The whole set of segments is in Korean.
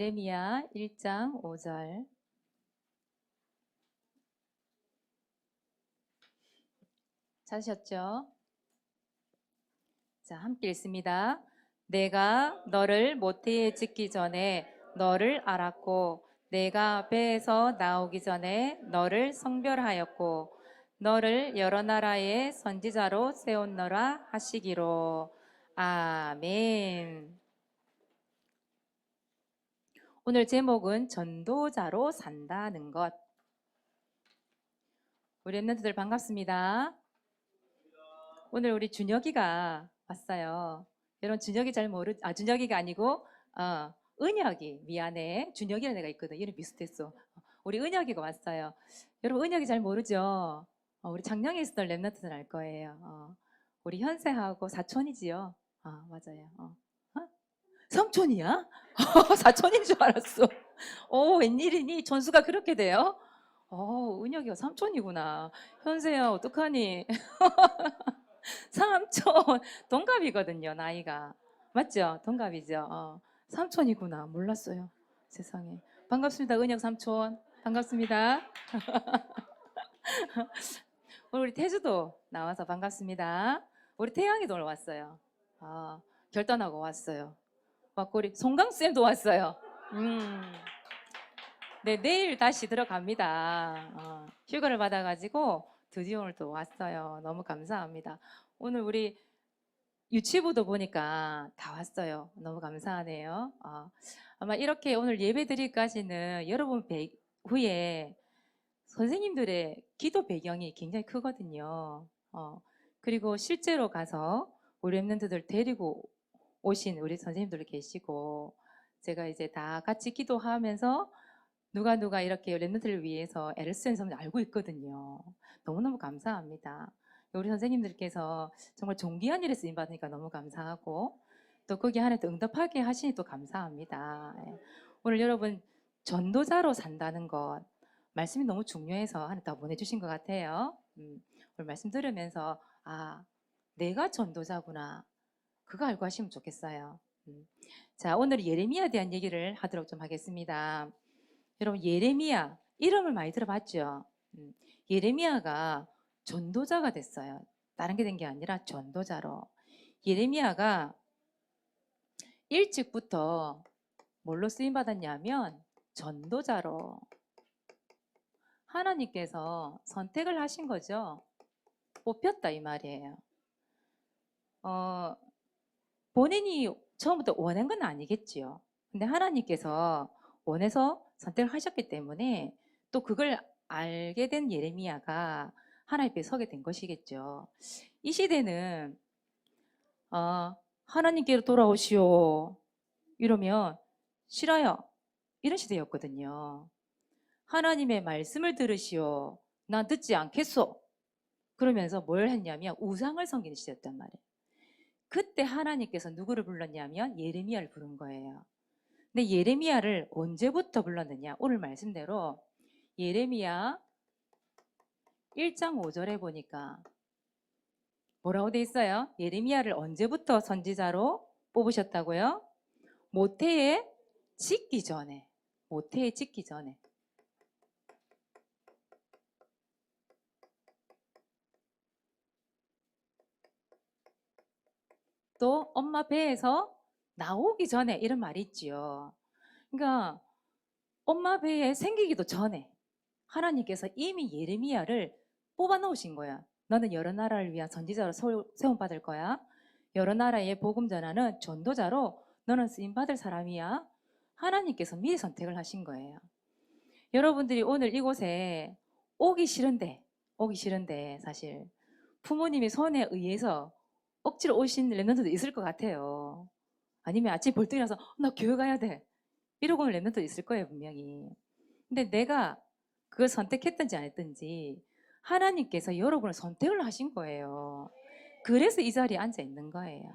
예레미야 1장 5절. 찾으셨죠? 자, 함께 읽습니다. 내가 너를 모태에 짓기 전에 너를 알았고 내가 배에서 나오기 전에 너를 성별하였고 너를 여러 나라의 선지자로 세웠노라 하시기로. 아멘. 오늘 제목은 전도자로 산다는 것. 우리 엠넌트들 반갑습니다. 오늘 우리 준혁이가 왔어요. 여러분 준혁이 준혁이가 아니고 은혁이. 미안해. 준혁이라 내가 있거든. 이름 비슷했어. 우리 은혁이가 왔어요. 여러분 은혁이 잘 모르죠? 우리 작년에 있었던 랩런트들 알 거예요. 우리 현세하고 사촌이지요. 맞아요. 삼촌이야? 사촌인 줄 알았어. 웬일이니? 전수가 그렇게 돼요? 은혁이가 삼촌이구나. 현세야 어떡하니? 삼촌 동갑이거든요. 나이가 맞죠? 동갑이죠. 삼촌이구나. 몰랐어요. 세상에. 반갑습니다. 은혁 삼촌 반갑습니다. 오늘 우리 태주도 나와서 반갑습니다. 우리 태양이도 오늘 왔어요. 결단하고 왔어요. 맞고 우리 송강쌤도 왔어요. 네, 내일 다시 들어갑니다. 휴가를 받아가지고 드디어 오늘 또 왔어요. 너무 감사합니다. 오늘 우리 유치부도 보니까 다 왔어요. 너무 감사하네요. 아마 이렇게 오늘 예배 드릴까지는 여러분 후에 선생님들의 기도 배경이 굉장히 크거든요. 그리고 실제로 가서 우리 랩런트들 데리고 오신 우리 선생님들 계시고 제가 이제 다 같이 기도하면서 누가 이렇게 랩런트를 위해서 애를 쓰는 사람을 알고 있거든요. 너무너무 감사합니다. 우리 선생님들께서 정말 존귀한 일에 쓰임 받으니까 너무 감사하고 또 거기 안에 또 응답하게 하시니 또 감사합니다. 오늘 여러분 전도자로 산다는 것 말씀이 너무 중요해서 하나 더 보내주신 것 같아요. 오늘 말씀 들으면서 내가 전도자구나 그거 알고 하시면 좋겠어요. 자, 오늘 예레미야에 대한 얘기를 하도록 좀 하겠습니다. 여러분 예레미야 이름을 많이 들어봤죠? 예레미야가 전도자가 됐어요. 다른 게 된 게 아니라 전도자로. 예레미야가 일찍부터 뭘로 쓰임 받았냐면 전도자로 하나님께서 선택을 하신 거죠. 뽑혔다 이 말이에요. 본인이 처음부터 원한 건 아니겠지요. 근데 하나님께서 원해서 선택을 하셨기 때문에 또 그걸 알게 된 예레미야가 하나님 앞에 서게 된 것이겠죠. 이 시대는 하나님께로 돌아오시오 이러면 싫어요 이런 시대였거든요. 하나님의 말씀을 들으시오 난 듣지 않겠소 그러면서 뭘 했냐면 우상을 섬기는 시대였단 말이에요. 그때 하나님께서 누구를 불렀냐면 예레미야를 부른 거예요. 근데 예레미야를 언제부터 불렀느냐? 오늘 말씀대로 예레미야 1장 5절에 보니까 뭐라고 돼 있어요? 예레미야를 언제부터 선지자로 뽑으셨다고요? 모태에 짓기 전에. 모태에 짓기 전에. 또 엄마 배에서 나오기 전에 이런 말이 있지요. 그러니까 엄마 배에 생기기도 전에 하나님께서 이미 예레미야를 뽑아 놓으신 거야. 너는 여러 나라를 위한 선지자로 세움받을 거야. 여러 나라에 복음 전하는 전도자로 너는 쓰임 받을 사람이야. 하나님께서 미리 선택을 하신 거예요. 여러분들이 오늘 이곳에 오기 싫은데 사실 부모님의 손에 의해서 억지로 오신 랩런트도 있을 것 같아요. 아니면 아침 벌떡 일어나서 나 교회 가야 돼 이러고 오는 랩런트도 있을 거예요 분명히. 근데 내가 그걸 선택했든지 안 했든지 하나님께서 여러분을 선택을 하신 거예요. 그래서 이 자리에 앉아 있는 거예요.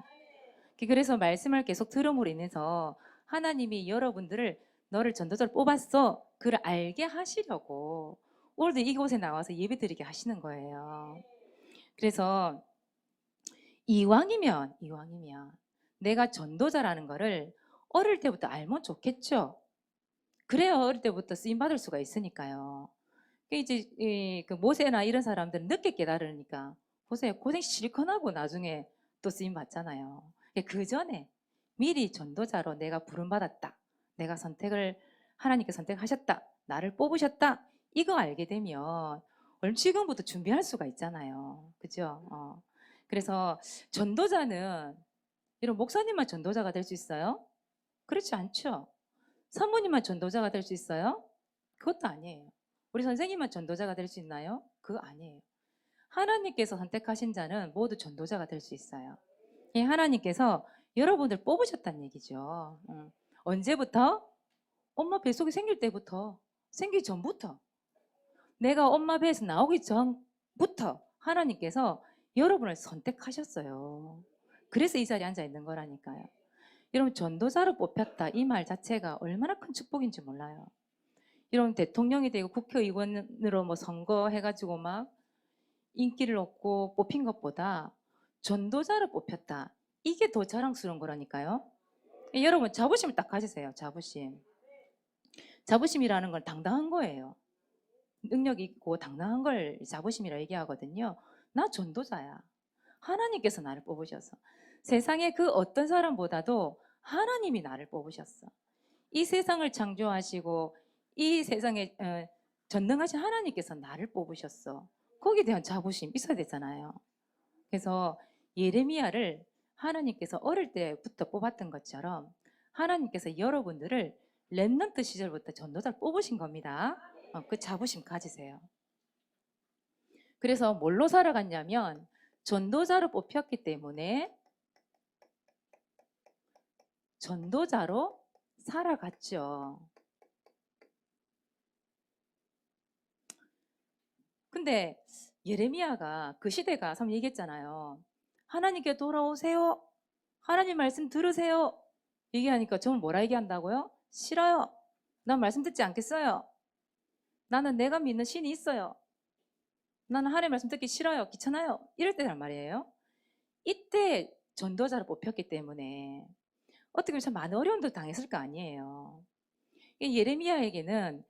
그래서 말씀을 계속 들음으로 인해서 하나님이 여러분들을 너를 전도자로 뽑았어 그걸 알게 하시려고 오늘도 이곳에 나와서 예배 드리게 하시는 거예요. 그래서 이왕이면 내가 전도자라는 거를 어릴 때부터 알면 좋겠죠. 그래야 어릴 때부터 쓰임 받을 수가 있으니까요. 그 이제 그 모세나 이런 사람들은 늦게 깨달으니까 보세요. 고생 실컷 하고 나중에 또 쓰임 받잖아요. 그 전에 미리 전도자로 내가 부름 받았다. 내가 선택을 하나님께 선택하셨다. 나를 뽑으셨다. 이거 알게 되면 얼른 지금부터 준비할 수가 있잖아요. 그죠? 그래서 전도자는 이런 목사님만 전도자가 될 수 있어요? 그렇지 않죠. 사모님만 전도자가 될 수 있어요? 그것도 아니에요. 우리 선생님만 전도자가 될 수 있나요? 그거 아니에요. 하나님께서 선택하신 자는 모두 전도자가 될 수 있어요. 예, 하나님께서 여러분들 뽑으셨다는 얘기죠. 언제부터? 엄마 뱃속에 생길 때부터, 생기기 전부터, 내가 엄마 배에서 나오기 전부터 하나님께서 여러분을 선택하셨어요. 그래서 이 자리에 앉아 있는 거라니까요. 여러분 전도자로 뽑혔다 이 말 자체가 얼마나 큰 축복인지 몰라요. 여러분 대통령이 되고 국회의원으로 뭐 선거해가지고 막 인기를 얻고 뽑힌 것보다 전도자를 뽑혔다. 이게 더 자랑스러운 거라니까요. 여러분 자부심을 딱 가지세요. 자부심. 자부심이라는 건 당당한 거예요. 능력 있고 당당한 걸 자부심이라 얘기하거든요. 나 전도자야. 하나님께서 나를 뽑으셔서. 세상에 그 어떤 사람보다도 하나님이 나를 뽑으셨어. 이 세상을 창조하시고 이 세상에 전능하신 하나님께서 나를 뽑으셨어. 거기에 대한 자부심 있어야 되잖아요. 그래서 예레미야를 하나님께서 어릴 때부터 뽑았던 것처럼 하나님께서 여러분들을 렘넌트 시절부터 전도자를 뽑으신 겁니다. 그 자부심 가지세요. 그래서 뭘로 살아갔냐면 전도자로 뽑혔기 때문에 전도자로 살아갔죠. 근데 예레미야가 그 시대가 참 얘기했잖아요. 하나님께 돌아오세요. 하나님 말씀 들으세요. 얘기하니까 저는 뭐라 얘기한다고요? 싫어요. 난 말씀 듣지 않겠어요. 나는 내가 믿는 신이 있어요. 나는 하나님 말씀 듣기 싫어요. 귀찮아요. 이럴 때란 말이에요. 이때 전도자로 뽑혔기 때문에 어떻게 보면 참 많은 어려움도 당했을 거 아니에요. 예레미야에게는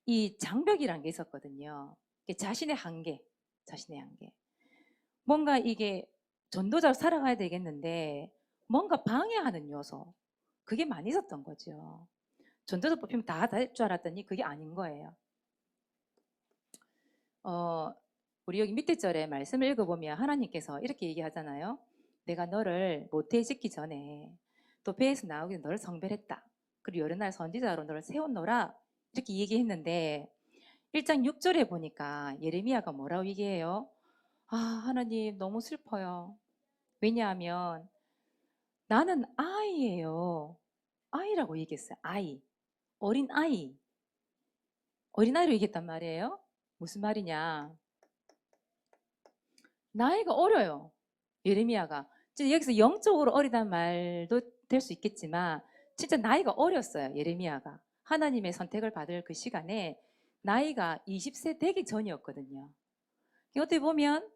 이 장벽이라는 게 있었거든요. 자신의 한계, 자신의 한계. 뭔가 이게 전도자로 살아가야 되겠는데 뭔가 방해하는 요소, 그게 많이 있었던 거죠. 전도자 뽑히면 다 될 줄 알았더니 그게 아닌 거예요. 우리 여기 밑에 절에 말씀을 읽어보면 하나님께서 이렇게 얘기하잖아요. 내가 너를 모태짓기 전에 또 배에서 나오기 전에 너를 성별했다. 그리고 여러 날 선지자로 너를 세웠노라. 이렇게 얘기했는데 1장 6절에 보니까 예레미야가 뭐라고 얘기해요? 아, 하나님 너무 슬퍼요. 왜냐하면 나는 아이예요. 아이라고 얘기했어요. 아이. 어린 아이. 어린 아이로 얘기했단 말이에요. 무슨 말이냐? 나이가 어려요. 예레미야가. 진짜 여기서 영적으로 어리단 말도 될 수 있겠지만 진짜 나이가 어렸어요. 예레미야가. 하나님의 선택을 받을 그 시간에 나이가 20세 되기 전이었거든요. 어떻게 보면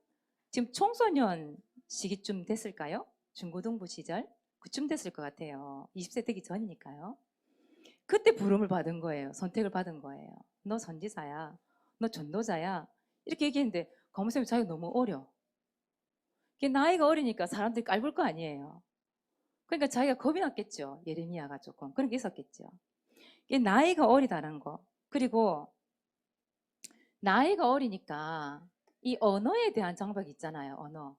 지금 청소년 시기쯤 됐을까요? 중고등부 시절? 그쯤 됐을 것 같아요. 20세 되기 전이니까요. 그때 부름을 받은 거예요. 선택을 받은 거예요. 너 선지자야. 너 전도자야. 이렇게 얘기했는데 검은쌤이 자기가 너무 어려. 나이가 어리니까 사람들이 깔볼 거 아니에요. 그러니까 자기가 겁이 났겠죠. 예레미야가 조금. 그런 게 있었겠죠. 나이가 어리다는 거. 그리고 나이가 어리니까 이 언어에 대한 장벽이 있잖아요. 언어.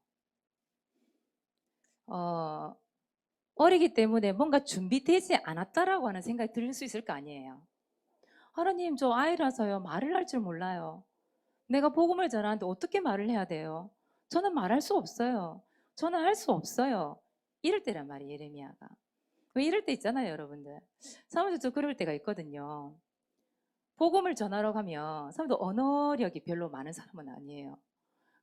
어리기 때문에 뭔가 준비되지 않았다라고 하는 생각이 들 수 있을 거 아니에요. 하나님, 저 아이라서요. 말을 할 줄 몰라요. 내가 복음을 전하는데 어떻게 말을 해야 돼요? 저는 말할 수 없어요. 저는 할 수 없어요. 이럴 때란 말이에요, 예레미야가. 왜 이럴 때 있잖아요, 여러분들. 사람들 좀 그럴 때가 있거든요. 복음을 전하러 가면 사람도 언어력이 별로 많은 사람은 아니에요.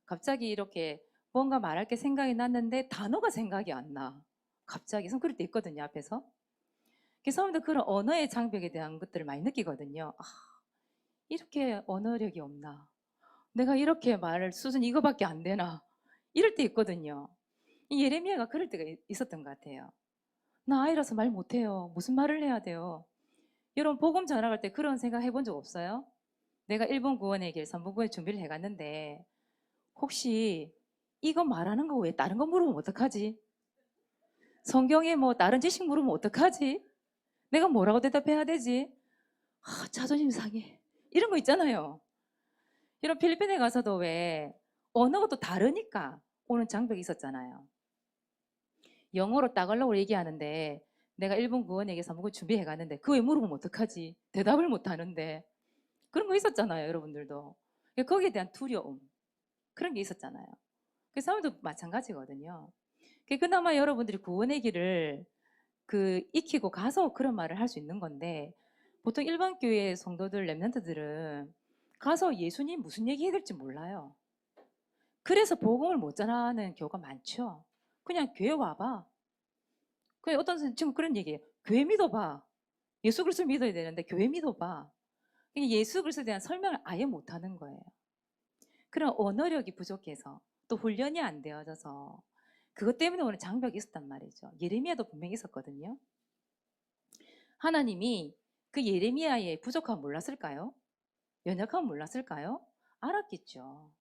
갑자기 이렇게 뭔가 말할 게 생각이 났는데 단어가 생각이 안 나. 갑자기 그럴 때 있거든요, 앞에서. 사람들 그런 언어의 장벽에 대한 것들을 많이 느끼거든요. 아, 이렇게 언어력이 없나? 내가 이렇게 말을 수준 이거밖에 안 되나? 이럴 때 있거든요. 예레미야가 그럴 때가 있었던 것 같아요. 나 아이라서 말 못해요. 무슨 말을 해야 돼요? 여러분 복음 전할 때 그런 생각 해본 적 없어요? 내가 1번 구원의 길, 3번 구원의 준비를 해갔는데 혹시 이거 말하는 거 왜 다른 거 물으면 어떡하지? 성경에 뭐 다른 지식 물으면 어떡하지? 내가 뭐라고 대답해야 되지? 자존심 상해. 이런 거 있잖아요. 이런 필리핀에 가서도 왜 언어가 또 다르니까 오는 장벽이 있었잖아요. 영어로 따갈로고 얘기하는데 내가 1번 구원에게 3번 준비해 갔는데 그거 왜 물으면 어떡하지? 대답을 못 하는데 그런 거 있었잖아요, 여러분들도. 거기에 대한 두려움 그런 게 있었잖아요. 그 사람도 마찬가지거든요. 그나마 여러분들이 구원의 길을 익히고 가서 그런 말을 할 수 있는 건데 보통 일반 교회 성도들 렘넌트들은 가서 예수님 무슨 얘기 해야 될지 몰라요. 그래서 복음을 못 전하는 경우가 많죠. 그냥 교회 와봐. 어떤 사람 지금 그런 얘기예요. 교회 믿어봐. 예수 그리스도 믿어야 되는데 교회 믿어봐. 예수 그리스도에 대한 설명을 아예 못 하는 거예요. 그런 언어력이 부족해서 또 훈련이 안 되어져서 그것 때문에 오늘 장벽이 있었단 말이죠. 예레미야도 분명히 있었거든요. 하나님이 그 예레미야의 부족함 몰랐을까요? 연약함 몰랐을까요? 알았겠죠.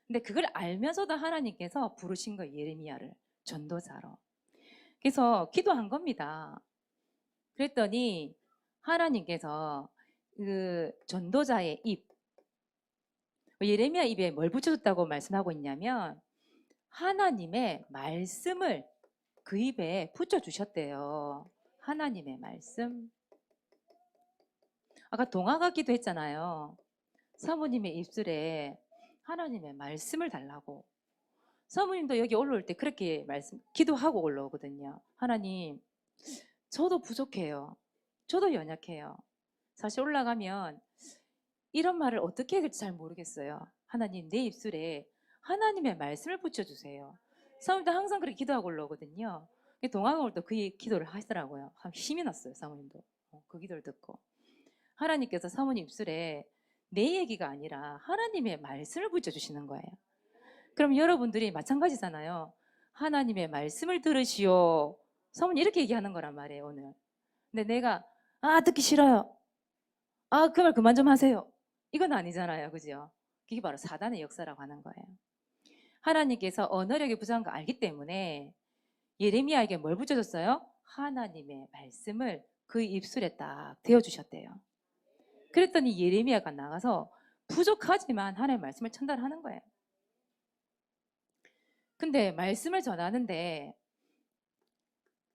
근데 그걸 알면서도 하나님께서 부르신 거예요. 예레미야를 전도자로. 그래서 기도한 겁니다. 그랬더니 하나님께서 그 전도자의 입, 예레미야 입에 뭘 붙여줬다고 말씀하고 있냐면 하나님의 말씀을 그 입에 붙여주셨대요. 하나님의 말씀. 아까 동화가 기도했잖아요. 사모님의 입술에 하나님의 말씀을 달라고. 사모님도 여기 올라올 때 그렇게 기도하고 올라오거든요. 하나님, 저도 부족해요. 저도 연약해요. 사실 올라가면 이런 말을 어떻게 해야 될지 잘 모르겠어요. 하나님, 내 입술에 하나님의 말씀을 붙여주세요. 사모님도 항상 그렇게 기도하고 올라오거든요. 동화가 올 때 그 기도를 하시더라고요. 힘이 났어요, 사모님도. 그 기도를 듣고. 하나님께서 사모님 입술에 내 얘기가 아니라 하나님의 말씀을 붙여주시는 거예요. 그럼 여러분들이 마찬가지잖아요. 하나님의 말씀을 들으시오. 사모님 이렇게 얘기하는 거란 말이에요, 오늘. 근데 내가 듣기 싫어요. 그 말 그만 좀 하세요. 이건 아니잖아요, 그죠? 그게 바로 사단의 역사라고 하는 거예요. 하나님께서 언어력이 부족한 거 알기 때문에 예레미야에게 뭘 붙여줬어요? 하나님의 말씀을 그 입술에 딱 대어주셨대요. 그랬더니 예레미야가 나가서 부족하지만 하나님의 말씀을 전달하는 거예요. 근데 말씀을 전하는데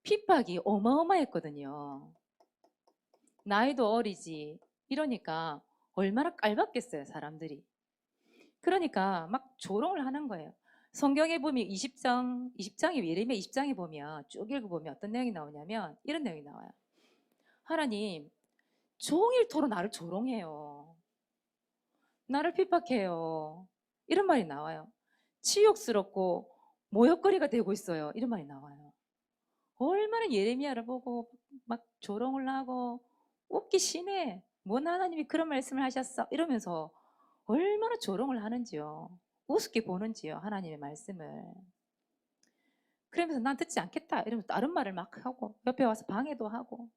핍박이 어마어마했거든요. 나이도 어리지. 이러니까 얼마나 깔봤겠어요, 사람들이. 그러니까 막 조롱을 하는 거예요. 성경에 보면 20장에 예레미야 20장에 보면 쭉 읽어보면 어떤 내용이 나오냐면 이런 내용이 나와요. 하나님, 종일토록 나를 조롱해요. 나를 핍박해요. 이런 말이 나와요. 치욕스럽고 모욕거리가 되고 있어요. 이런 말이 나와요. 얼마나 예레미야를 보고 막 조롱을 하고 웃기 시네. 뭔 하나님이 그런 말씀을 하셨어? 이러면서 얼마나 조롱을 하는지요. 우습게 보는지요. 하나님의 말씀을. 그러면서 난 듣지 않겠다. 이러면서 다른 말을 막 하고 옆에 와서 방해도 하고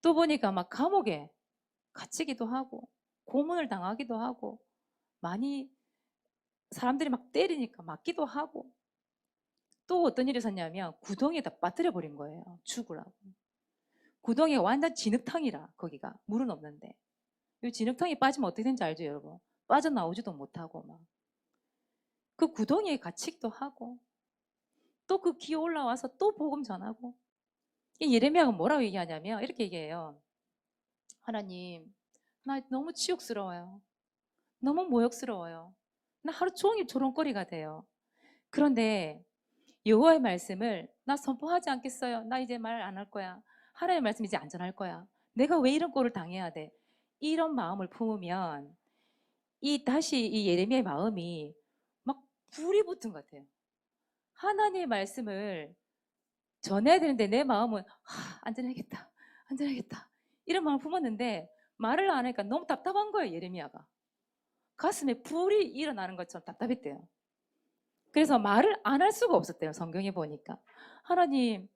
또 보니까 막 감옥에 갇히기도 하고 고문을 당하기도 하고 많이 사람들이 막 때리니까 맞기도 하고 또 어떤 일이 있었냐면 구덩이에다 빠뜨려 버린 거예요. 죽으라고. 구덩이가 완전 진흙탕이라 거기가 물은 없는데 이 진흙탕에 빠지면 어떻게 되는지 알죠, 여러분? 빠져나오지도 못하고 막 그 구덩이에 갇히기도 하고 또 그 기어 올라와서 또 복음 전하고 예레미야가 뭐라고 얘기하냐면 이렇게 얘기해요. 하나님, 나 너무 치욕스러워요. 너무 모욕스러워요. 나 하루 종일 조롱거리가 돼요. 그런데 여호와의 말씀을 나 선포하지 않겠어요. 나 이제 말 안 할 거야. 하나님의 말씀 이제 안 전할 거야. 내가 왜 이런 꼴을 당해야 돼? 이런 마음을 품으면 다시 이 예레미야의 마음이 막 불이 붙은 것 같아요. 하나님의 말씀을 전해야 되는데 내 마음은 안전하겠다. 안전하겠다. 이런 마음을 품었는데 말을 안 하니까 너무 답답한 거예요, 예레미야가. 가슴에 불이 일어나는 것처럼 답답했대요. 그래서 말을 안 할 수가 없었대요. 성경에 보니까. 하나님,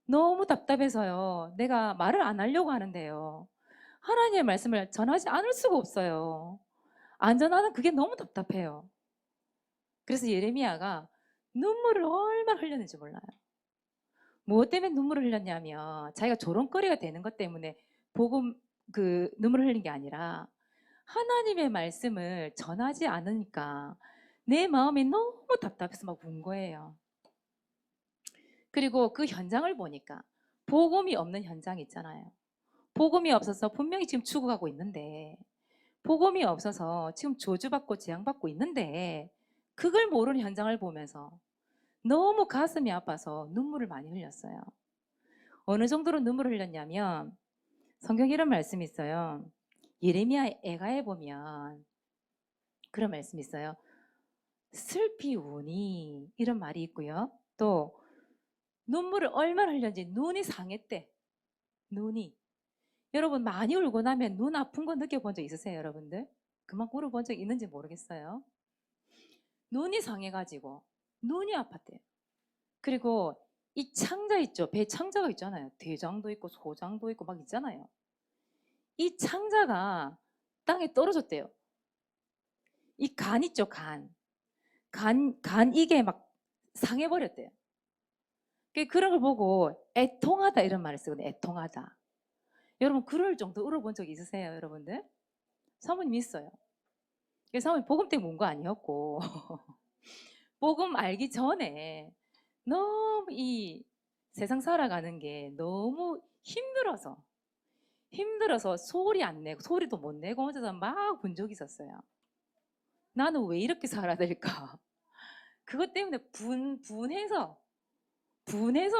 너무 답답해서요. 내가 말을 안 하려고 하는데요. 하나님의 말씀을 전하지 않을 수가 없어요. 안 전하는 그게 너무 답답해요. 그래서 예레미야가 눈물을 얼마나 흘렸는지 몰라요. 무엇 때문에 눈물을 흘렸냐면 자기가 조롱거리가 되는 것 때문에 복음 눈물을 흘린 게 아니라 하나님의 말씀을 전하지 않으니까 내 마음이 너무 답답해서 막 운 거예요. 그리고 그 현장을 보니까 복음이 없는 현장 있잖아요. 복음이 없어서 분명히 지금 죽어가고 있는데 복음이 없어서 지금 저주받고 재앙받고 있는데 그걸 모르는 현장을 보면서 너무 가슴이 아파서 눈물을 많이 흘렸어요. 어느 정도로 눈물을 흘렸냐면 성경에 이런 말씀이 있어요. 예레미야 애가에 보면 그런 말씀이 있어요. 슬피 우니 이런 말이 있고요. 또 눈물을 얼마나 흘렸는지 눈이 상했대. 눈이. 여러분 많이 울고 나면 눈 아픈 거 느껴본 적 있으세요, 여러분들? 그만큼 울어본 적 있는지 모르겠어요. 눈이 상해가지고 눈이 아팠대요. 그리고 이 창자 있죠. 배 창자가 있잖아요. 대장도 있고 소장도 있고 막 있잖아요. 이 창자가 땅에 떨어졌대요. 이 간 있죠, 간. 간 이게 막 상해버렸대요. 그런 걸 보고 애통하다 이런 말을 쓰거든요. 애통하다. 여러분 그럴 정도 울어본 적 있으세요, 여러분들? 사모님 있어요. 사모님 복음 때문에 온 거 아니었고 복음 알기 전에 너무 이 세상 살아가는 게 너무 힘들어서 소리 안 내고 소리도 못 내고 혼자서 막 본 적이 있었어요. 나는 왜 이렇게 살아야 될까? 그것 때문에 분해서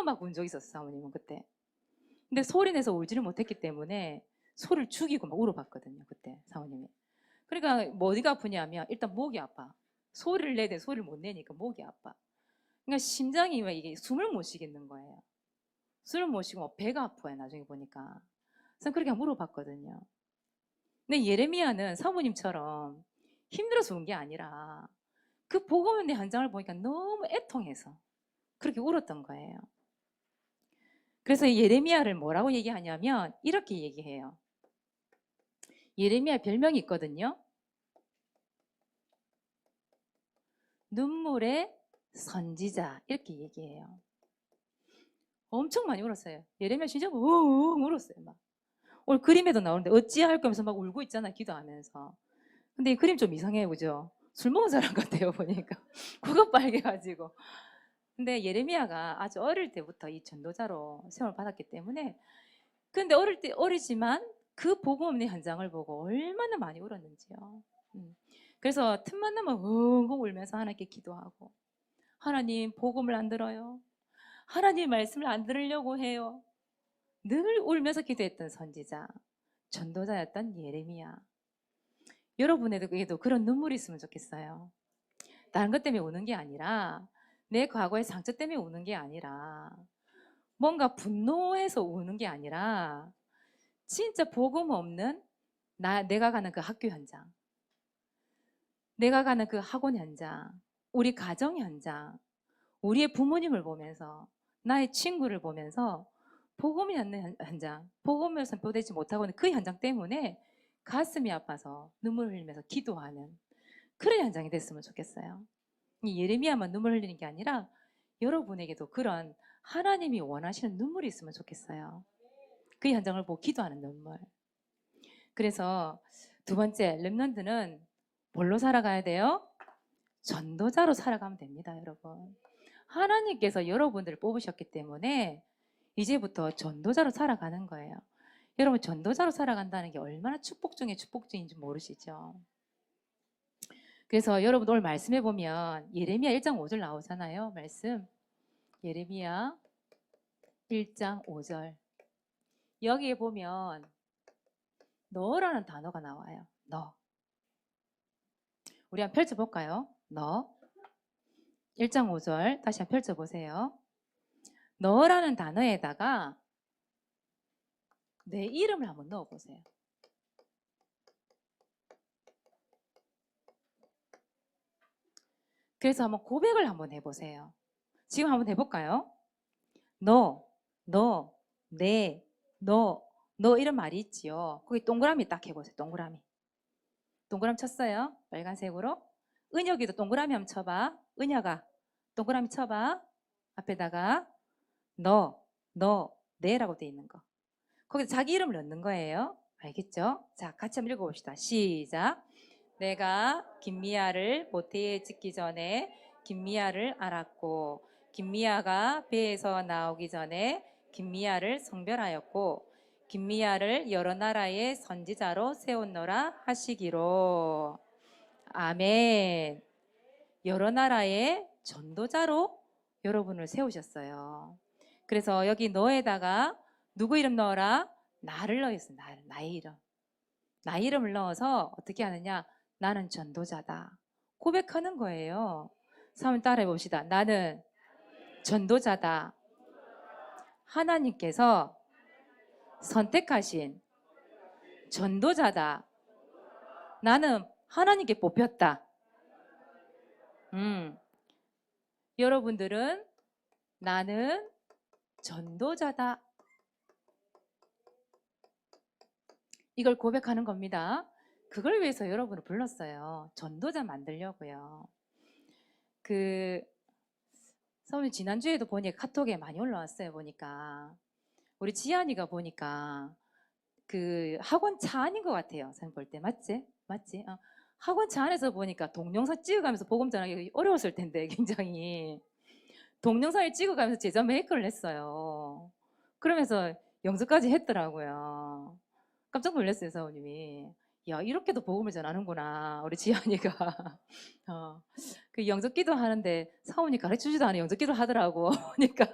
막 운 적이 있었어, 사모님은 그때. 근데 소리 내서 울지를 못했기 때문에 소리를 죽이고 막 울어봤거든요, 그때 사모님이. 그러니까 뭐 어디가 아프냐면 일단 목이 아파. 소리를 내야 돼, 소리를 못 내니까 목이 아파. 그러니까 심장이 왜 이게 숨을 못 쉬겠는 거예요. 숨을 못 쉬고 막 배가 아파요, 나중에 보니까. 그래서 그렇게 물어봤거든요. 근데 예레미야는 사모님처럼 힘들어서 운 게 아니라 그 복음의 현장을 보니까 너무 애통해서 그렇게 울었던 거예요. 그래서 예레미야를 뭐라고 얘기하냐면 이렇게 얘기해요. 예레미야 별명이 있거든요. 눈물의 선지자 이렇게 얘기해요. 엄청 많이 울었어요. 예레미야 진짜 웅 울었어요. 막. 오늘 그림에도 나오는데 어찌할 거면서 막 울고 있잖아요. 기도하면서. 근데 이 그림 좀 이상해요. 그죠? 술 먹은 사람 같아요. 보니까. 코가 빨개가지고. 근데 예레미야가 아주 어릴 때부터 이 전도자로 세움을 받았기 때문에 근데 어리지만 그 복음 없는 현장을 보고 얼마나 많이 울었는지요. 그래서 틈만 나면 웅웅 울면서 하나님께 기도하고 하나님 복음을 안 들어요. 하나님 말씀을 안 들으려고 해요. 늘 울면서 기도했던 선지자, 전도자였던 예레미야. 여러분에게도 그런 눈물이 있으면 좋겠어요. 다른 것 때문에 우는 게 아니라 내 과거의 상처 때문에 우는 게 아니라 뭔가 분노해서 우는 게 아니라 진짜 복음 없는 내가 가는 그 학교 현장, 내가 가는 그 학원 현장, 우리 가정 현장, 우리의 부모님을 보면서 나의 친구를 보면서 복음이 없는 현장, 복음을 선포되지 못하고 있는 그 현장 때문에 가슴이 아파서 눈물을 흘리면서 기도하는 그런 현장이 됐으면 좋겠어요. 이 예레미야만 눈물 흘리는 게 아니라 여러분에게도 그런 하나님이 원하시는 눈물이 있으면 좋겠어요. 그 현장을 보고 기도하는 눈물. 그래서 두 번째, 렘넌트는 뭘로 살아가야 돼요? 전도자로 살아가면 됩니다, 여러분. 하나님께서 여러분들을 뽑으셨기 때문에 이제부터 전도자로 살아가는 거예요. 여러분 전도자로 살아간다는 게 얼마나 축복 중에 축복중인지 모르시죠? 그래서 여러분 오늘 말씀해 보면 예레미야 1장 5절 나오잖아요. 말씀. 예레미야 1장 5절. 여기에 보면 너라는 단어가 나와요. 너. 우리 한번 펼쳐 볼까요? 너. 1장 5절 다시 한번 펼쳐 보세요. 너라는 단어에다가 내 이름을 한번 넣어 보세요. 그래서 한번 고백을 한번 해보세요. 지금 한번 해볼까요? 너, 너, 내, 너, 너 이런 말이 있지요. 거기 동그라미 딱 해보세요. 동그라미. 동그라미 쳤어요. 빨간색으로. 은혁이도 동그라미 한번 쳐봐. 은혁아, 동그라미 쳐봐. 앞에다가 너, 네라고 돼 있는 거. 거기서 자기 이름을 넣는 거예요. 알겠죠? 자, 같이 한번 읽어봅시다. 시작. 내가 김미아를 모태에 짓기 전에 김미아를 알았고, 김미아가 배에서 나오기 전에 김미아를 성별하였고, 김미아를 여러 나라의 선지자로 세웠노라 하시기로. 아멘. 여러 나라의 전도자로 여러분을 세우셨어요. 그래서 여기 너에다가 누구 이름 넣어라? 나를 넣었어요. 나의 이름. 나의 이름을 넣어서 어떻게 하느냐? 나는 전도자다. 고백하는 거예요. 한번 따라해 봅시다. 나는 전도자다. 하나님께서 선택하신 전도자다. 나는 하나님께 뽑혔다. 여러분들은 나는 전도자다. 이걸 고백하는 겁니다. 그걸 위해서 여러분을 불렀어요. 전도자 만들려고요. 선생님 지난주에도 보니까 카톡에 많이 올라왔어요. 보니까 우리 지안이가 보니까 학원 차 안인 것 같아요. 선생님 볼 때 맞지? 맞지? 학원 차 안에서 보니까 동영상 찍어가면서 복음 전하기 어려웠을 텐데 굉장히 동영상을 찍어가면서 제자 메이크를 했어요. 그러면서 영접까지 했더라고요. 깜짝 놀랐어요, 사모님이. 야, 이렇게도 복음을 전하는구나, 우리 지안이가. 그 영접기도 하는데 사모님 가르쳐주지도 않은 영접기도 하더라고. 보니까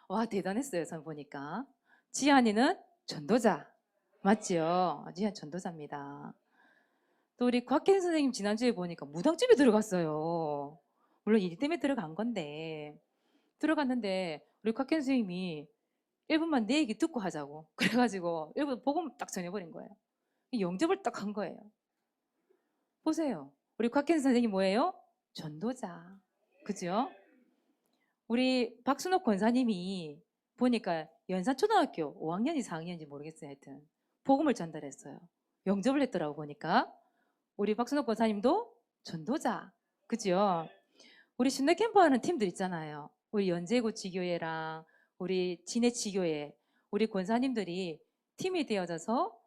와, 대단했어요, 선 보니까. 지안이는 전도자 맞지요? 지안 전도자입니다. 또 우리 곽현 선생님 지난주에 보니까 무당집에 들어갔어요. 물론 일 때문에 들어간 건데 들어갔는데 우리 곽현 선생님이 1분만 내 얘기 듣고 하자고 그래가지고 1분 복음 딱 전해버린 거예요. 영접을 딱 한 거예요. 보세요. 우리 곽현 선생님 뭐예요? 전도자. 그죠? 우리 박순옥 권사님이 보니까 연산초등학교 5학년이 4학년인지 모르겠어요. 하여튼 복음을 전달했어요. 영접을 했더라고 보니까. 우리 박순옥 권사님도 전도자. 그죠? 우리 신뢰 캠프 하는 팀들 있잖아요. 우리 연제구 지교회랑 우리 진해 지교회, 우리 권사님들이 팀이 되어져서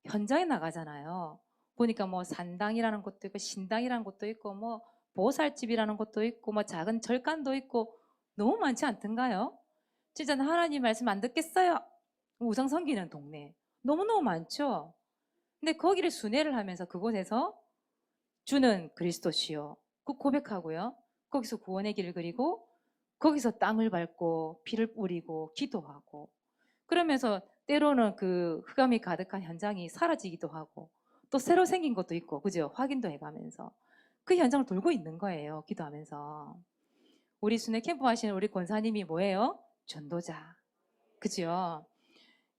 현장에 나가잖아요. 보니까 뭐 산당이라는 것도 있고 신당이라는 것도 있고 뭐 보살집이라는 것도 있고 뭐 작은 절간도 있고 너무 많지 않던가요? 진짜 하나님 말씀 안 듣겠어요. 우상 섬기는 동네 너무너무 많죠. 근데 거기를 순회를 하면서 그곳에서 주는 그리스도시요. 그 고백하고요. 거기서 구원의 길을 그리고 거기서 땅을 밟고 피를 뿌리고 기도하고 그러면서 때로는 그 흑암이 가득한 현장이 사라지기도 하고 또 새로 생긴 것도 있고 그죠? 확인도 해가면서 그 현장을 돌고 있는 거예요. 기도하면서 우리 순회 캠프 하시는 우리 권사님이 뭐예요? 전도자. 그죠?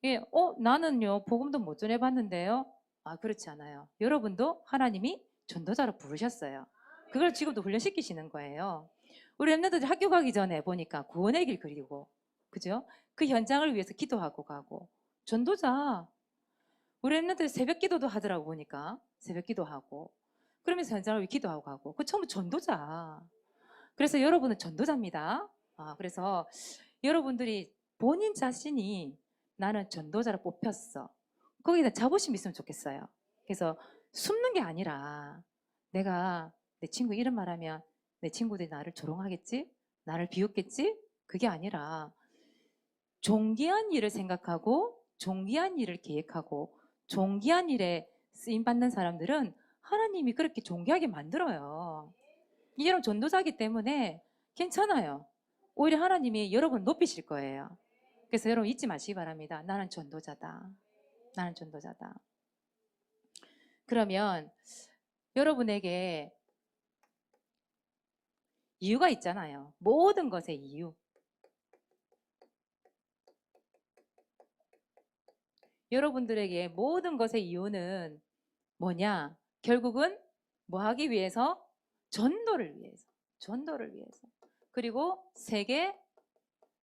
예, 나는요 복음도 못 전해봤는데요. 아 그렇지 않아요. 여러분도 하나님이 전도자로 부르셨어요. 그걸 지금도 훈련시키시는 거예요. 우리 엠네들이 학교 가기 전에 보니까 구원의 길 그리고 그죠? 그 현장을 위해서 기도하고 가고 전도자. 우리 엠네들 새벽 기도도 하더라고 보니까 새벽 기도하고 그러면서 현장을 위해 기도하고 가고 그 전부 전도자. 그래서 여러분은 전도자입니다. 그래서 여러분들이 본인 자신이 나는 전도자로 뽑혔어. 거기다 자부심 있으면 좋겠어요. 그래서 숨는 게 아니라 내가 내 친구 이런 말하면 내 친구들이 나를 조롱하겠지? 나를 비웃겠지? 그게 아니라 존귀한 일을 생각하고 존귀한 일을 계획하고 존귀한 일에 쓰임받는 사람들은 하나님이 그렇게 존귀하게 만들어요. 여러분 전도자기 때문에 괜찮아요. 오히려 하나님이 여러분 높이실 거예요. 그래서 여러분 잊지 마시기 바랍니다. 나는 전도자다. 나는 전도자다. 그러면 여러분에게 이유가 있잖아요. 모든 것의 이유. 여러분들에게 모든 것의 이유는 뭐냐? 결국은 뭐 하기 위해서? 전도를 위해서. 전도를 위해서. 그리고 세계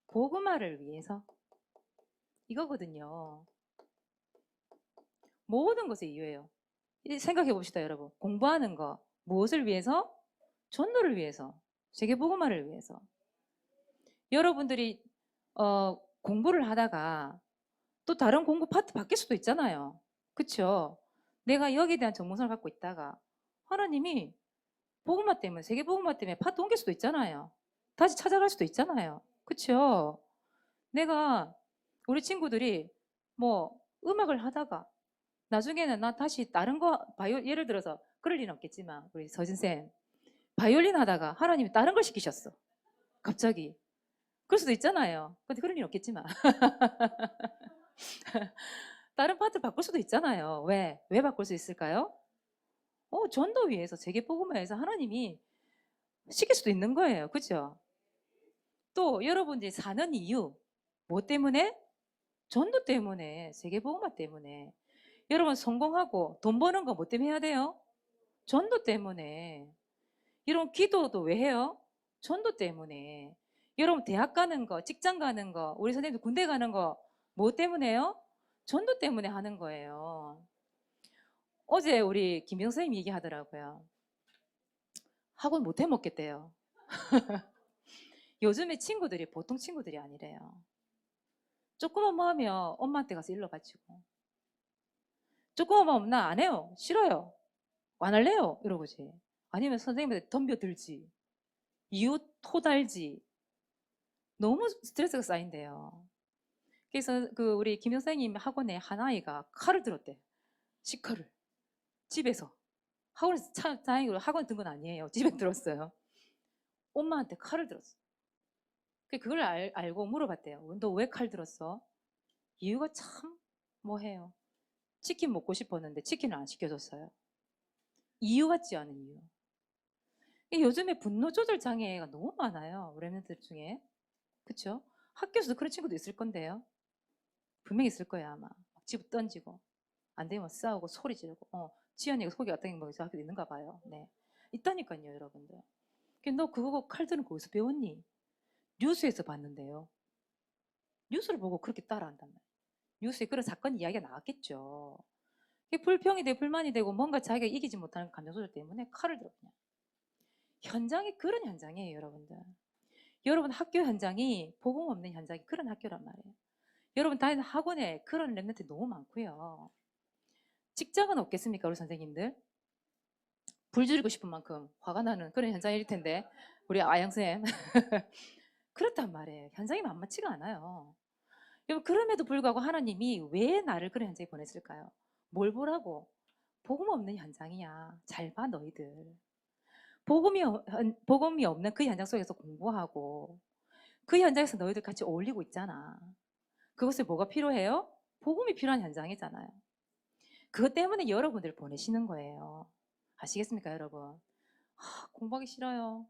복음화를 위해서. 이거거든요. 모든 것의 이유예요. 생각해 봅시다, 여러분. 공부하는 거 무엇을 위해서? 전도를 위해서, 세계복음화를 위해서. 여러분들이 공부를 하다가 또 다른 공부 파트 바뀔 수도 있잖아요. 그쵸? 내가 여기에 대한 전문성을 갖고 있다가 하나님이 복음화 때문에, 세계복음화 때문에 파트 옮길 수도 있잖아요. 다시 찾아갈 수도 있잖아요. 그쵸? 내가 우리 친구들이 뭐 음악을 하다가 나중에는 나 다시 다른 거 예를 들어서 그럴 리는 없겠지만 우리 서진쌤 바이올린 하다가 하나님이 다른 걸 시키셨어. 갑자기. 그럴 수도 있잖아요. 근데 그럴 리는 없겠지만 다른 파트 바꿀 수도 있잖아요. 왜 바꿀 수 있을까요? 전도 위해서, 세계복음화에서 하나님이 시킬 수도 있는 거예요. 그죠? 또 여러분들이 사는 이유 뭐 때문에? 전도 때문에, 세계복음화 때문에. 여러분 성공하고 돈 버는 거 뭐 때문에 해야 돼요? 전도 때문에. 여러분 기도도 왜 해요? 전도 때문에. 여러분 대학 가는 거, 직장 가는 거, 우리 선생님들 군대 가는 거 뭐 때문에요? 전도 때문에 하는 거예요. 어제 우리 김영 선생님 얘기하더라고요. 학원 못 해먹겠대요. 요즘에 친구들이 보통 친구들이 아니래요. 조금만 뭐 하면 엄마한테 가서 일러 바치고, 조금만 뭐 하면 나 안 해요. 싫어요. 안 할래요. 이러고지. 아니면 선생님한테 덤벼들지. 이웃 토달지. 너무 스트레스가 쌓인대요. 그래서 그 우리 김 선생님 학원에 한 아이가 칼을 들었대. 시칼을. 집에서. 학원에서 다행히도 학원 든 건 아니에요. 집에 들었어요. 엄마한테 칼을 들었어. 그걸 알고 물어봤대요. 너 왜 칼 들었어? 이유가 참 뭐해요. 치킨 먹고 싶었는데 치킨을 안 시켜줬어요. 이유 같지 않은 이유. 요즘에 분노 조절 장애가 너무 많아요. 우리 애들 중에. 그쵸? 학교에서도 그런 친구도 있을 건데요. 분명히 있을 거예요, 아마. 막 집어 던지고, 안 되면 싸우고, 소리 지르고, 지연이가 속이 어떤 게 학교도 있는가 봐요. 네. 있다니까요, 여러분들. 너 그거 칼 드는 거 어디서 배웠니? 뉴스에서 봤는데요. 뉴스를 보고 그렇게 따라한단 말이에요. 뉴스에 그런 사건 이야기가 나왔겠죠. 불평이 되고 불만이 되고 뭔가 자기가 이기지 못하는 감정 조절 때문에 칼을 들어 그냥. 현장이 그런 현장이에요, 여러분들. 여러분 학교 현장이 복음 없는 현장이 그런 학교란 말이에요. 여러분 다니는 학원에 그런 랩런트 너무 많고요. 직장은 없겠습니까, 우리 선생님들? 불 지르고 싶은 만큼 화가 나는 그런 현장일 텐데 우리 아영쌤 그렇단 말이에요. 현장이 만만치가 않아요. 여러분 그럼에도 불구하고 하나님이 왜 나를 그런 현장에 보냈을까요? 뭘 보라고? 복음 없는 현장이야. 잘 봐 너희들. 복음이 없는 그 현장 속에서 공부하고 그 현장에서 너희들 같이 어울리고 있잖아. 그것을 뭐가 필요해요? 복음이 필요한 현장이잖아요. 그것 때문에 여러분들 보내시는 거예요. 아시겠습니까, 여러분? 공부하기 싫어요.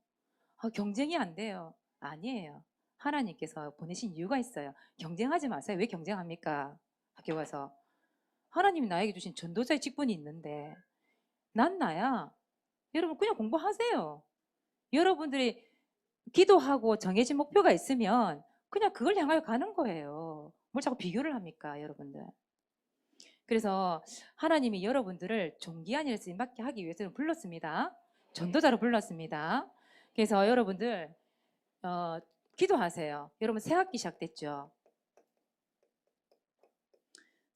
경쟁이 안 돼요. 아니에요. 하나님께서 보내신 이유가 있어요. 경쟁하지 마세요. 왜 경쟁합니까? 학교 가서. 하나님이 나에게 주신 전도자의 직분이 있는데 난 나야. 여러분 그냥 공부하세요. 여러분들이 기도하고 정해진 목표가 있으면 그냥 그걸 향하여 가는 거예요. 뭘 자꾸 비교를 합니까, 여러분들? 그래서 하나님이 여러분들을 존귀한 일을 쓰임받게 하기 위해서 불렀습니다. 전도자로 불렀습니다. 그래서 여러분들 기도하세요. 여러분 새학기 시작됐죠?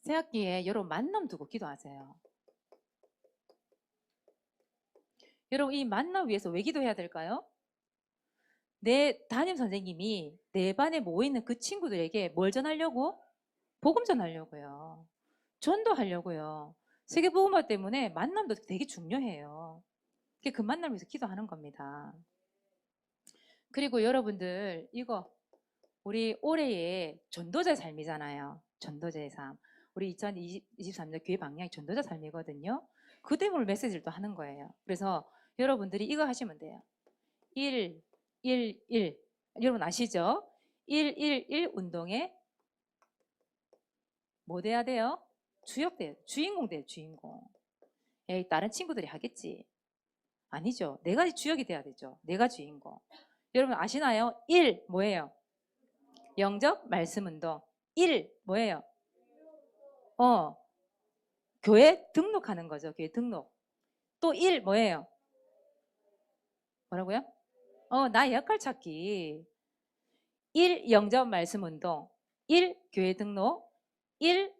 새학기에 여러분 만남 두고 기도하세요. 여러분 이 만남 위해서 왜 기도해야 될까요? 내 담임 선생님이 내 반에 모이는 그 친구들에게 뭘 전하려고? 복음 전하려고요. 전도하려고요. 세계복음화 때문에 만남도 되게 중요해요. 그 만남을 위해서 기도하는 겁니다. 그리고 여러분들 이거 우리 올해의 전도자의 삶이잖아요. 전도자의 삶. 우리 2023년 교회 방향이 전도자 삶이거든요. 그 때문에 메시지를 또 하는 거예요. 그래서 여러분들이 이거 하시면 돼요. 1, 1, 1. 여러분 아시죠? 1, 1, 1 운동에 뭐 돼야 돼요? 주역 돼요. 주인공 돼요. 주인공. 에이, 다른 친구들이 하겠지. 아니죠. 내가 주역이 돼야 되죠. 내가 주인공. 여러분 아시나요? 1 뭐예요? 영적 말씀 운동. 1 뭐예요? 교회 등록하는 거죠. 교회 등록. 또 1 뭐예요? 뭐라고요? 나의 역할 찾기. 1 영접 말씀 운동. 1 교회 등록. 1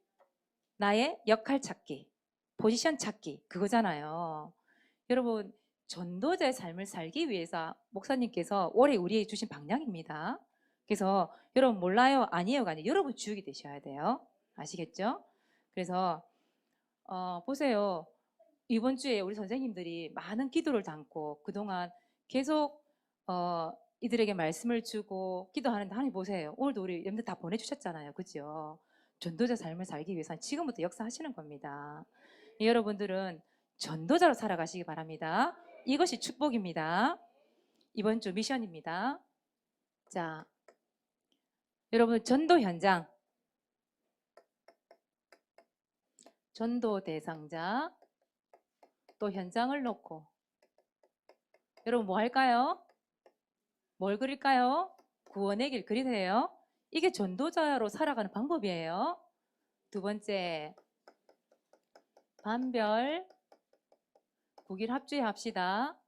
나의 역할 찾기. 포지션 찾기. 그거잖아요. 여러분, 전도자의 삶을 살기 위해서 목사님께서 올해 우리에게 주신 방향입니다. 그래서 여러분 몰라요, 아니에요가 아니라 여러분 주역이 되셔야 돼요. 아시겠죠? 그래서 보세요. 이번 주에 우리 선생님들이 많은 기도를 담고 그동안 계속 이들에게 말씀을 주고 기도하는데 하나님 보세요. 오늘도 우리 여러분들 다 보내주셨잖아요. 그죠? 전도자 삶을 살기 위해서는 지금부터 역사하시는 겁니다. 여러분들은 전도자로 살아가시기 바랍니다. 이것이 축복입니다. 이번 주 미션입니다. 자, 여러분 전도 현장, 전도 대상자, 또 현장을 놓고 여러분 뭐 할까요? 뭘 그릴까요? 구원의 길 그리세요. 이게 전도자로 살아가는 방법이에요. 두 번째, 반별, 국일 합주합시다.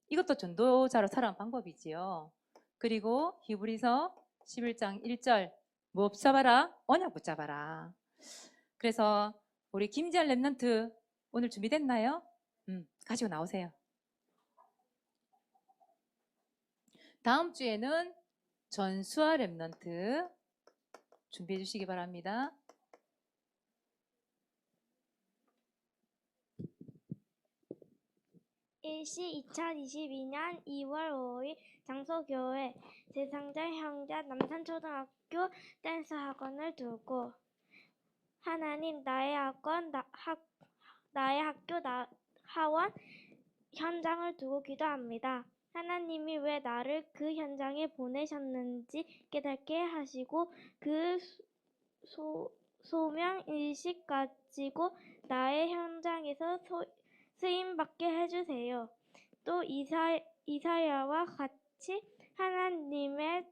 이것도 전도자로 살아가는 방법이지요. 그리고 히브리서 11장 1절 뭐 붙잡아라? 언약 붙잡아라. 그래서 우리 김지한 랩런트 오늘 준비됐나요? 가지고 나오세요. 다음 주에는 전수아 랩런트 준비해 주시기 바랍니다. 일시 2022년 2월 5일 장소교회 대상자 형제 남산초등학교 댄스학원을 두고 하나님 나의 학원 나의 학교 하원 현장을 두고 기도합니다. 하나님이 왜 나를 그 현장에 보내셨는지 깨닫게 하시고 그 소명의식 가지고 나의 현장에서 쓰임받게 해주세요. 또 이사야와 같이 하나님의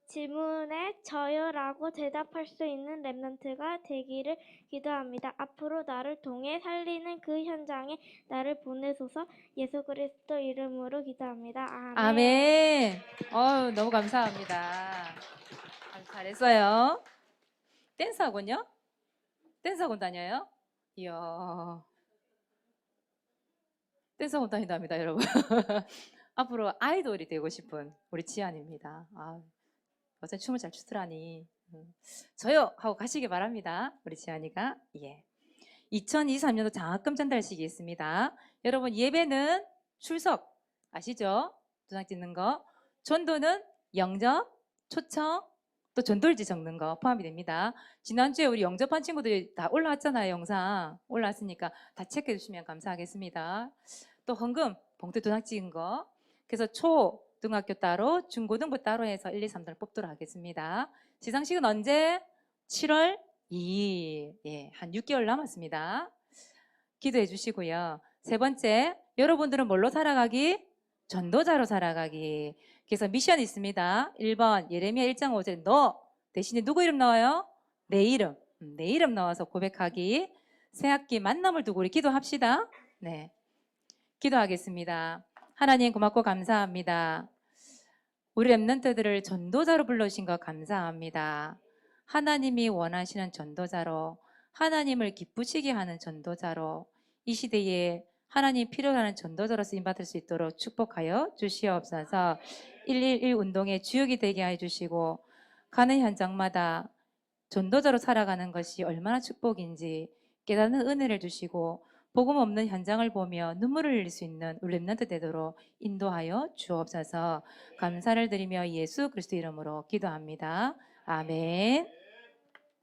질문에 저요라고 대답할 수 있는 랩런트가 되기를 기도합니다. 앞으로 나를 통해 살리는 그 현장에 나를 보내소서. 예수 그리스도 이름으로 기도합니다. 아멘. 아멘. 너무 감사합니다. 아주 잘했어요. 댄스 학원요? 댄스 학원 다녀요? 이야. 댄스 학원 다닌답니다, 여러분. 앞으로 아이돌이 되고 싶은 우리 지안입니다. 어제 춤을 잘 추더라니. 저요 하고 가시기 바랍니다. 우리 지안이가. 예. 2023년도 장학금 전달식이 있습니다. 여러분 예배는 출석 아시죠? 도장 찍는 거. 전도는 영접, 초청, 또 전도일지 적는 거 포함이 됩니다. 지난주에 우리 영접한 친구들이 다 올라왔잖아요. 영상 올라왔으니까 다 체크해 주시면 감사하겠습니다. 또 헌금, 봉투 도장 찍은 거. 그래서 초등학교 따로, 중고등부 따로 해서 1, 2, 3등을 뽑도록 하겠습니다. 시상식은 언제? 7월 2일. 예, 한 6개월 남았습니다. 기도해 주시고요. 세 번째, 여러분들은 뭘로 살아가기? 전도자로 살아가기. 그래서 미션이 있습니다. 1번 예레미야 1장 5절 너 대신에 누구 이름 넣어요? 내 이름. 내 이름 넣어서 고백하기. 새학기 만남을 두고 우리 기도합시다. 네, 기도하겠습니다. 하나님 고맙고 감사합니다. 우리 랩런트들을 전도자로 불러주신 것 감사합니다. 하나님이 원하시는 전도자로, 하나님을 기쁘시게 하는 전도자로, 이 시대에 하나님 필요로 하는 전도자로 쓰임받을 수 있도록 축복하여 주시옵소서. 111 운동의 주역이 되게 해주시고 가는 현장마다 전도자로 살아가는 것이 얼마나 축복인지 깨닫는 은혜를 주시고 복음 없는 현장을 보며 눈물을 흘릴 수 있는 우리 랩런트 되도록 인도하여 주옵소서. 감사를 드리며 예수 그리스도 이름으로 기도합니다. 아멘.